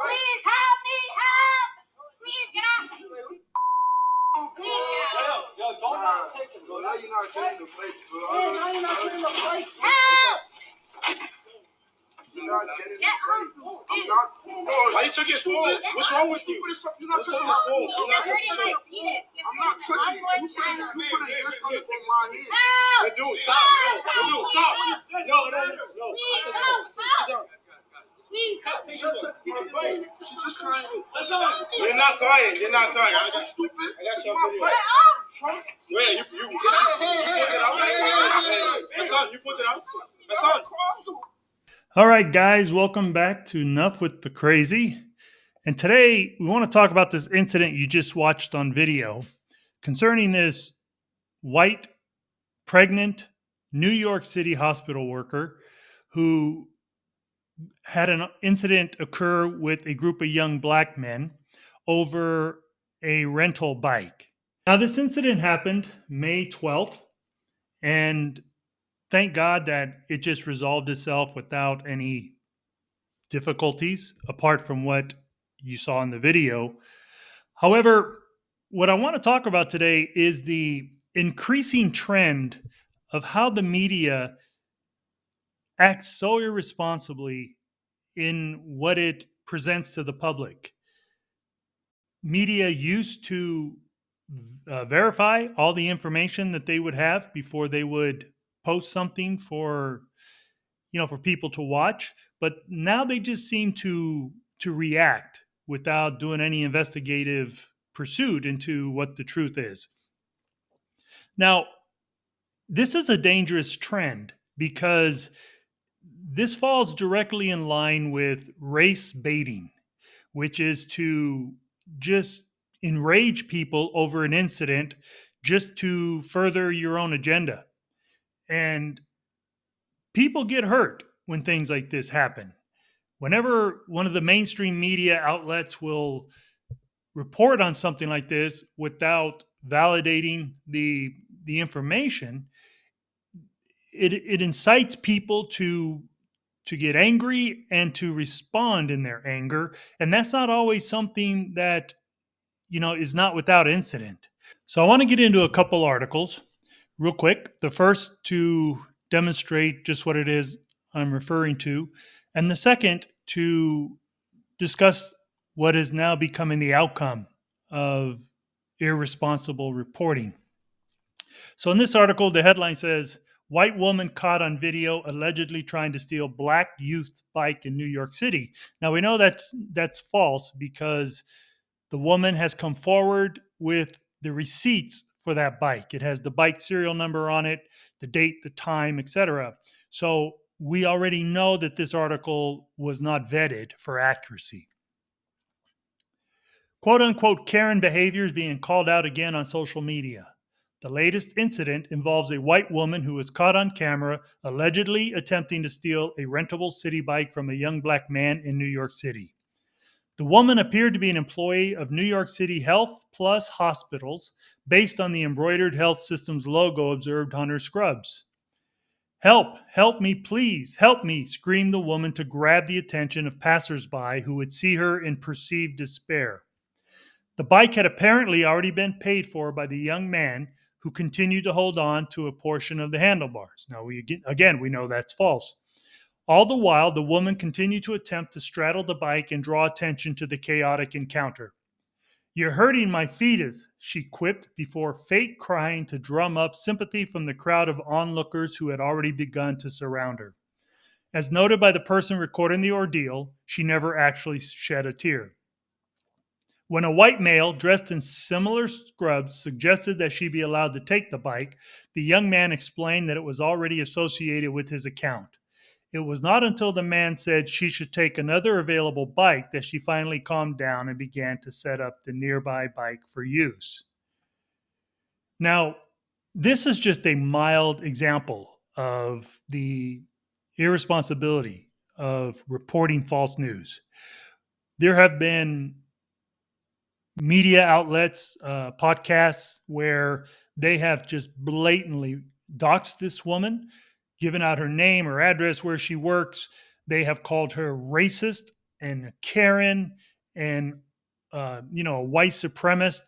Please help me, help! Please get off me. Please get off. Yo, don't not take him. Now you're not getting the plate, bro. Now you're not getting the plate. Help! You're not getting the Get plate. off. I'm not. Why you took his phone? What's wrong with you? You're not What's up touching his my phone? phone. You're not touching Hurting his my phone. penis. I'm not touching it. You put a yes on it on my hand. Help! Hey, dude, stop. Yo, dude, stop. Yo, no. Please Sit help! down. Please help! She's just crying. You're not crying. You're not crying. I got Stupid. your video. Get off! Trump. Wait, you put it out. Hassan, you put it out. Hassan. All right, guys, welcome back to Enough with the Crazy. And today we want to talk about this incident you just watched on video concerning this white, pregnant New York City hospital worker who had an incident occur with a group of young black men over a rental bike. Now, this incident happened May 12th, and thank God that it just resolved itself without any difficulties apart from what you saw in the video. However, what I want to talk about today is the increasing trend of how the media acts so irresponsibly in what it presents to the public. Media used to verify all the information that they would have before they would post something for people to watch, but now they just seem to react without doing any investigative pursuit into what the truth is. Now, this is a dangerous trend because this falls directly in line with race baiting, which is to just enrage people over an incident just to further your own agenda. And people get hurt when things like this happen. Whenever one of the mainstream media outlets will report on something like this without validating the information, it incites people to get angry and to respond in their anger, and that's not always something that is not without incident. So I want to get into a couple articles real quick. The first to demonstrate just what it is I'm referring to, and the second to discuss what is now becoming the outcome of irresponsible reporting. So in this article, the headline says, "White woman caught on video allegedly trying to steal black youth's bike in New York City." Now we know that's false because the woman has come forward with the receipts for that bike. It has the bike serial number on it, the date, the time, etc. So we already know that this article was not vetted for accuracy. Quote unquote Karen behavior is being called out again on social media. The latest incident involves a white woman who was caught on camera allegedly attempting to steal a rentable city bike from a young black man in New York City. The woman appeared to be an employee of New York City Health Plus Hospitals based on the embroidered health system's logo observed on her scrubs. "Help, help me, please, help me," screamed the woman to grab the attention of passersby who would see her in perceived despair. The bike had apparently already been paid for by the young man who continued to hold on to a portion of the handlebars. Now, we know that's false. All the while, the woman continued to attempt to straddle the bike and draw attention to the chaotic encounter. "You're hurting my fetus," she quipped before fake crying to drum up sympathy from the crowd of onlookers who had already begun to surround her. As noted by the person recording the ordeal, she never actually shed a tear. When a white male dressed in similar scrubs suggested that she be allowed to take the bike, the young man explained that it was already associated with his account. It was not until the man said she should take another available bike that she finally calmed down and began to set up the nearby bike for use. Now, this is just a mild example of the irresponsibility of reporting false news. There have been media outlets, podcasts, where they have just blatantly doxed this woman, given out her name, her address, where she works. They have called her racist and a Karen and a white supremacist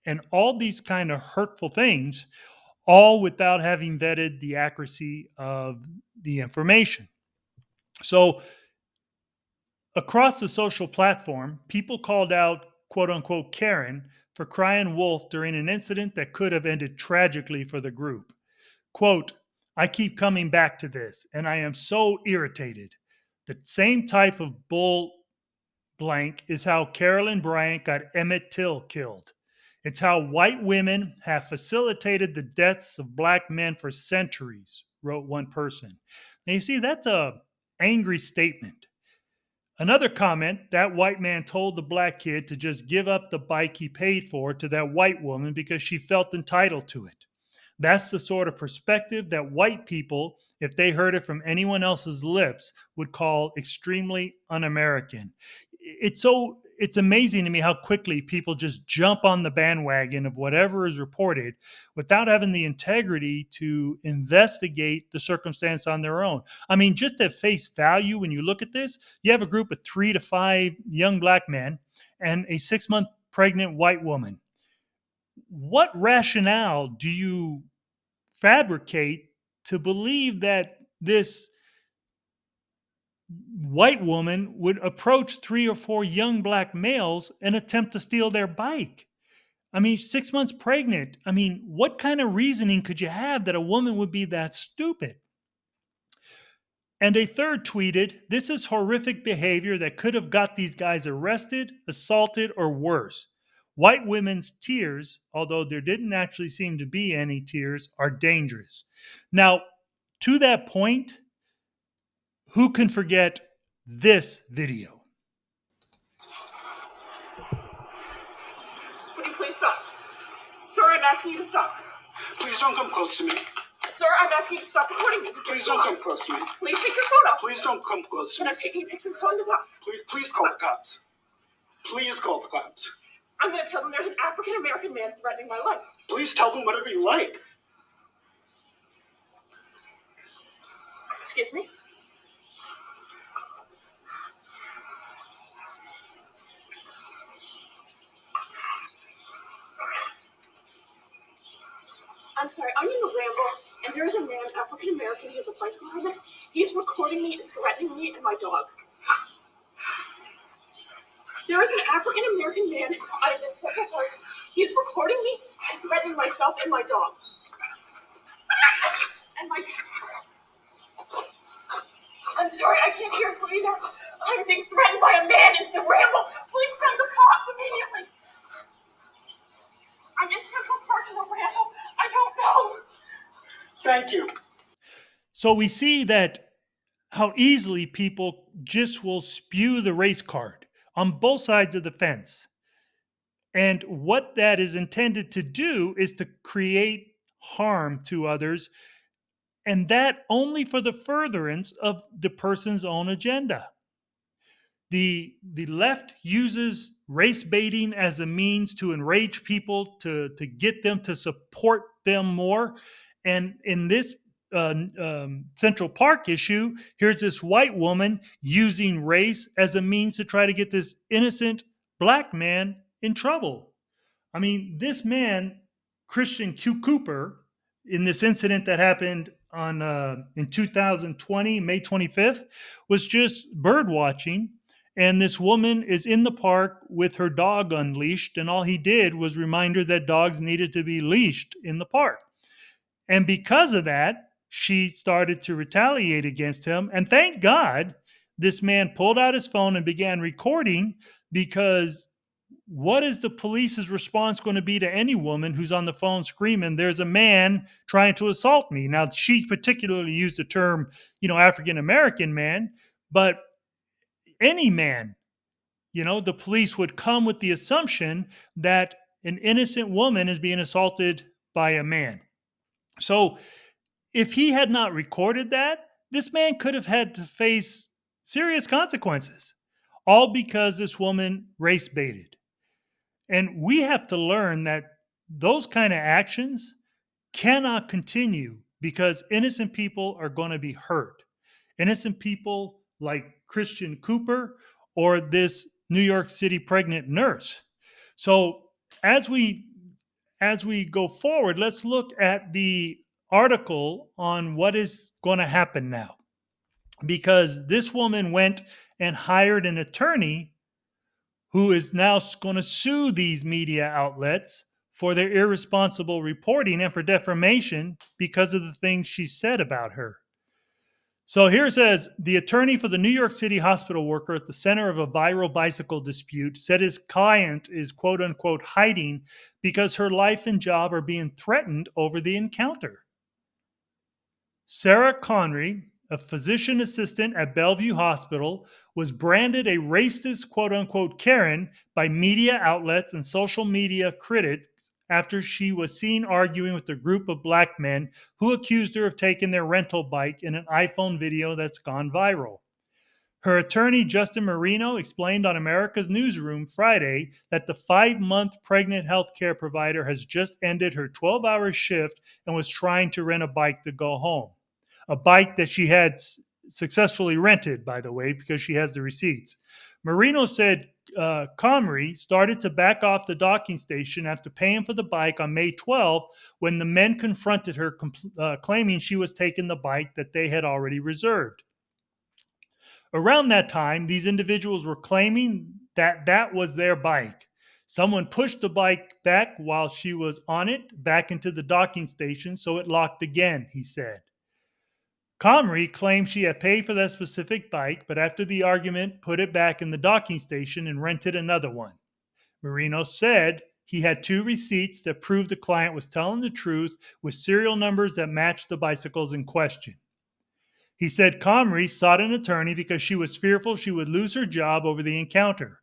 and all these kind of hurtful things, all without having vetted the accuracy of the information. So across the social platform, people called out quote unquote Karen for crying wolf during an incident that could have ended tragically for the group. Quote, I keep coming back to this, and I am so irritated. The same type of bull blank is how Carolyn Bryant got Emmett Till killed. It's how white women have facilitated the deaths of black men for centuries, wrote one person. And you see, that's a angry statement. Another comment, that white man told the black kid to just give up the bike he paid for to that white woman because she felt entitled to it. That's the sort of perspective that white people, if they heard it from anyone else's lips, would call extremely un-American. It's amazing to me how quickly people just jump on the bandwagon of whatever is reported without having the integrity to investigate the circumstance on their own. I mean, just at face value, when you look at this, you have a group of 3 to 5 young black men and a 6-month pregnant white woman. What rationale do you fabricate to believe that this white woman would approach 3 or 4 young black males and attempt to steal their bike? I mean, 6 months pregnant. I mean, what kind of reasoning could you have that a woman would be that stupid? And a third tweeted, this is horrific behavior that could have got these guys arrested, assaulted, or worse. White women's tears, although there didn't actually seem to be any tears, are dangerous. Now, to that point, who can forget this video? Would you please stop? Sir, I'm asking you to stop. Please don't come close to me. Sir, I'm asking you to stop recording me. Please don't come close to me. Please take your phone off. Please don't come close to And me. I'm taking pictures and calling the cops. Please call the cops. Please call the cops. I'm going to tell them there's an African American man threatening my life. Please tell them whatever you like. Excuse me? I'm sorry, I'm in a ramble, and there is a man, African American, he has a bicycle helmet. He's recording me and threatening me and my dog. There is an African American man, I am in Central Park. He is recording me and threatening myself and my dog. And my... I'm sorry, I can't hear you either. I'm being threatened by a man in the ramble. Please send the cops immediately. I'm in Central Park in the ramble. I don't know. Thank you. So we see that how easily people just will spew the race card on both sides of the fence. And what that is intended to do is to create harm to others, and that only for the furtherance of the person's own agenda. The left uses race baiting as a means to enrage people, to get them to support them more. And in this Central Park issue, here's this white woman using race as a means to try to get this innocent black man in trouble. I mean, this man, Christian Q. Cooper, in this incident that happened on in 2020, May 25th, was just bird watching. And this woman is in the park with her dog unleashed, and all he did was remind her that dogs needed to be leashed in the park. And because of that, she started to retaliate against him. And thank God, this man pulled out his phone and began recording, because what is the police's response going to be to any woman who's on the phone screaming, there's a man trying to assault me? Now, she particularly used the term, African American man, but any man, the police would come with the assumption that an innocent woman is being assaulted by a man. So if he had not recorded that, this man could have had to face serious consequences, all because this woman race baited. And we have to learn that those kind of actions cannot continue, because innocent people are going to be hurt. Innocent people like Christian Cooper or this New York City pregnant nurse. So as we go forward, let's look at the article on what is going to happen now. Because this woman went and hired an attorney who is now going to sue these media outlets for their irresponsible reporting and for defamation because of the things she said about her. So here it says, the attorney for the New York City hospital worker at the center of a viral bicycle dispute said his client is quote unquote hiding because her life and job are being threatened over the encounter. Sarah Conry, a physician assistant at Bellevue Hospital, was branded a racist quote unquote Karen by media outlets and social media critics after she was seen arguing with a group of black men who accused her of taking their rental bike in an iPhone video that's gone viral. Her attorney, Justin Marino, explained on America's Newsroom Friday that the 5-month pregnant healthcare provider has just ended her 12-hour shift and was trying to rent a bike to go home. A bike that she had successfully rented, by the way, because she has the receipts. Marino said Comrie started to back off the docking station after paying for the bike on May 12 when the men confronted her, claiming she was taking the bike that they had already reserved. Around that time, these individuals were claiming that that was their bike. Someone pushed the bike back while she was on it back into the docking station, so it locked again, he said. Comrie claimed she had paid for that specific bike, but after the argument, put it back in the docking station and rented another one. Marino said he had 2 receipts that proved the client was telling the truth with serial numbers that matched the bicycles in question. He said Comrie sought an attorney because she was fearful she would lose her job over the encounter.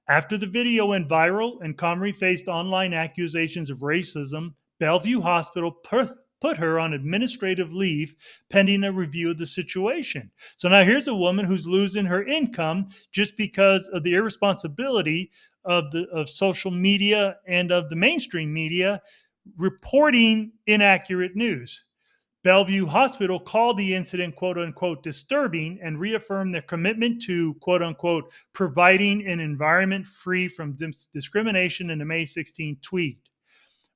After the video went viral and Comrie faced online accusations of racism, Bellevue Hospital put her on administrative leave pending a review of the situation. So now here's a woman who's losing her income just because of the irresponsibility of social media and of the mainstream media reporting inaccurate news. Bellevue Hospital called the incident quote unquote disturbing and reaffirmed their commitment to quote unquote providing an environment free from discrimination in the May 16 tweet.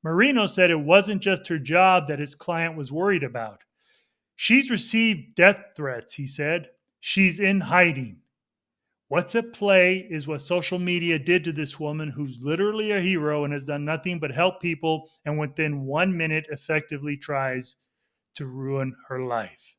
Marino said it wasn't just her job that his client was worried about. She's received death threats, he said. She's in hiding. What's at play is what social media did to this woman who's literally a hero and has done nothing but help people and within 1 minute effectively tries to ruin her life.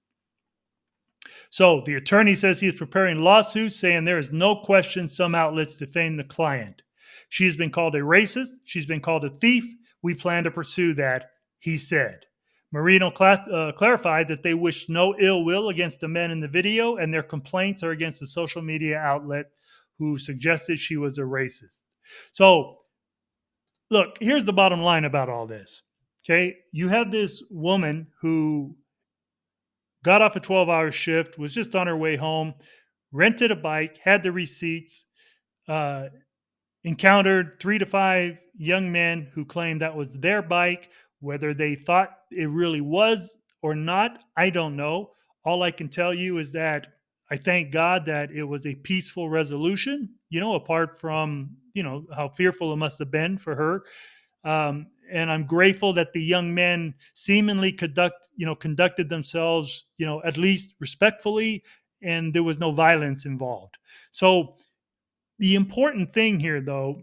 So the attorney says he is preparing lawsuits saying there is no question some outlets defame the client. She has been called a racist. She's been called a thief. We plan to pursue that, he said. Marino clarified that they wish no ill will against the men in the video and their complaints are against the social media outlet who suggested she was a racist. So look, here's the bottom line about all this. Okay, you have this woman who got off a 12-hour shift, was just on her way home, rented a bike, had the receipts, encountered 3 to 5 young men who claimed that was their bike. Whether they thought it really was or not, I don't know. All I can tell you is that I thank God that it was a peaceful resolution, apart from, how fearful it must have been for her. And I'm grateful that the young men seemingly conducted themselves, at least respectfully, and there was no violence involved. So the important thing here, though,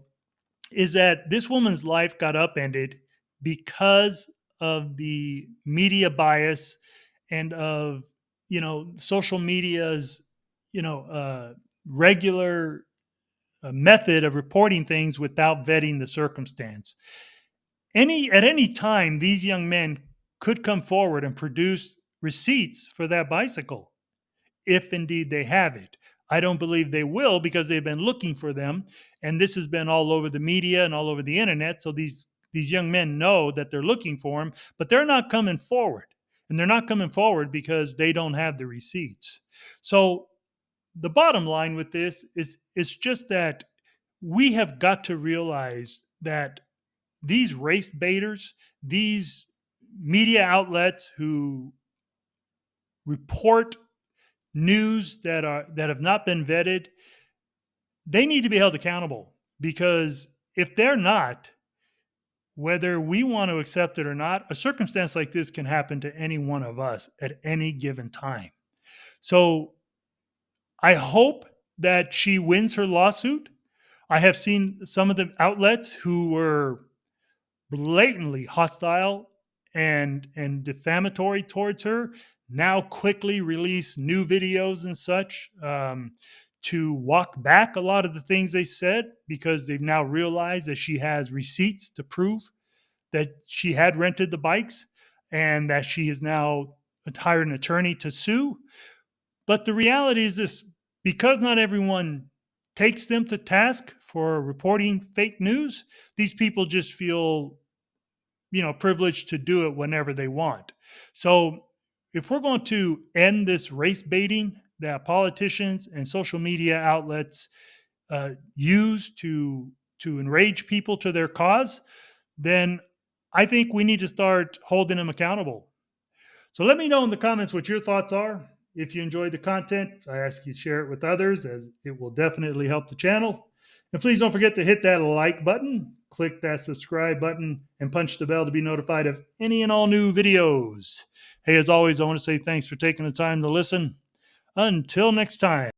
is that this woman's life got upended because of the media bias and of, social media's, regular method of reporting things without vetting the circumstance. At any time, these young men could come forward and produce receipts for that bicycle, if indeed they have it. I don't believe they will because they've been looking for them, and this has been all over the media and all over the internet. So these young men know that they're looking for them, but they're not coming forward, and they're not coming forward because they don't have the receipts. So the bottom line with this is just that we have got to realize that these race baiters, these media outlets who report news that have not been vetted, they need to be held accountable, because if they're not, whether we want to accept it or not, a circumstance like this can happen to any one of us at any given time. So I hope that she wins her lawsuit. I have seen some of the outlets who were blatantly hostile and defamatory towards her now quickly release new videos and such, to walk back a lot of the things they said, because they've now realized that she has receipts to prove that she had rented the bikes, and that she has now hired an attorney to sue. But the reality is this: because not everyone takes them to task for reporting fake news, these people just feel, privileged to do it whenever they want. So if we're going to end this race baiting that politicians and social media outlets use to enrage people to their cause, then I think we need to start holding them accountable. So let me know in the comments what your thoughts are. If you enjoyed the content, I ask you to share it with others, as it will definitely help the channel. And please don't forget to hit that like button, click that subscribe button, and punch the bell to be notified of any and all new videos. Hey, as always, I want to say thanks for taking the time to listen. Until next time.